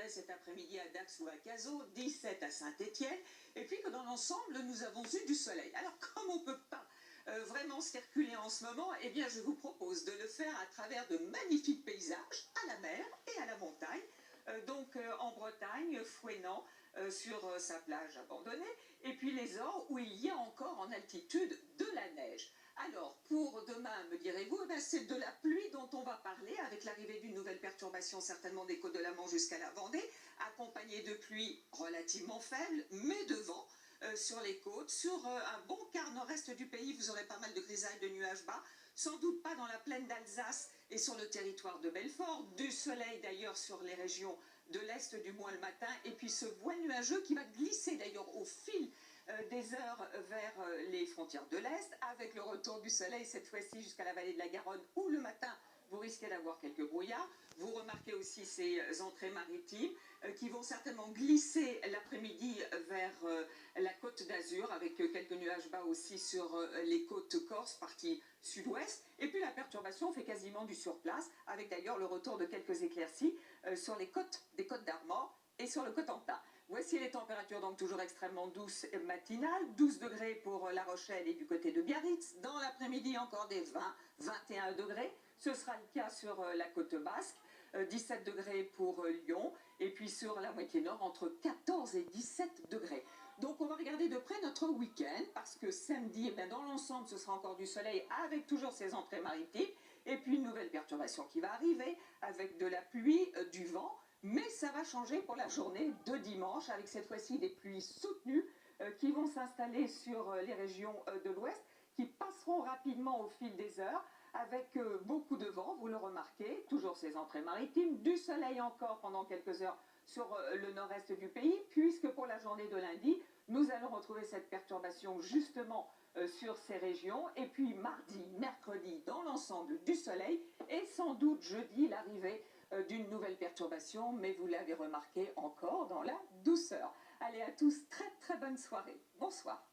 degrés cet après-midi à Dax ou à Cazaux, 17 à Saint-Étienne, et puis que dans l'ensemble, nous avons eu du soleil. Alors, comme on ne peut pas vraiment circuler en ce moment, eh bien, je vous propose de le faire à travers de magnifiques paysages à la mer et à la montagne. En Bretagne, Fouesnant, sur sa plage abandonnée, et puis les Ors où il y a encore en altitude de la neige. Alors, pour demain, me direz-vous, eh c'est de la pluie dont on va parler, avec l'arrivée d'une nouvelle perturbation, certainement des côtes de la Manche jusqu'à la Vendée, accompagnée de pluie relativement faible, mais de vent sur les côtes. Sur un bon quart nord-est du pays, vous aurez pas mal de grisailles, de nuages bas, sans doute pas dans la plaine d'Alsace et sur le territoire de Belfort, du soleil d'ailleurs sur les régions de l'Est du moins le matin, et puis ce voile nuageux qui va glisser d'ailleurs au fil des heures vers les frontières de l'Est, avec le retour du soleil cette fois-ci jusqu'à la vallée de la Garonne, où le matin vous risquez d'avoir quelques brouillards. Vous remarquez aussi ces entrées maritimes qui vont certainement glisser l'après-midi vers la côte d'Azur, avec quelques nuages bas aussi sur les côtes corse, partie sud-ouest. Et puis la perturbation fait quasiment du surplace, avec d'ailleurs le retour de quelques éclaircies sur les côtes des Côtes d'Armor et sur le Cotentin. Voici les températures donc toujours extrêmement douces matinales, 12 degrés pour La Rochelle et du côté de Biarritz. Dans l'après-midi encore des 20-21 degrés. Ce sera le cas sur la côte basque, 17 degrés pour Lyon, et puis sur la moitié nord entre 14 et 17 degrés. Donc on va regarder de près notre week-end, parce que samedi, dans l'ensemble, ce sera encore du soleil avec toujours ces entrées maritimes, et puis une nouvelle perturbation qui va arriver avec de la pluie, du vent, mais ça va changer pour la journée de dimanche, avec cette fois-ci des pluies soutenues qui vont s'installer sur les régions de l'ouest, qui passeront rapidement au fil des heures, avec beaucoup de vent, vous le remarquez, toujours ces entrées maritimes, du soleil encore pendant quelques heures sur le nord-est du pays, puisque pour la journée de lundi, nous allons retrouver cette perturbation justement sur ces régions, et puis mardi, mercredi, dans l'ensemble du soleil, et sans doute jeudi, l'arrivée d'une nouvelle perturbation, mais vous l'avez remarqué encore dans la douceur. Allez à tous, très très bonne soirée. Bonsoir.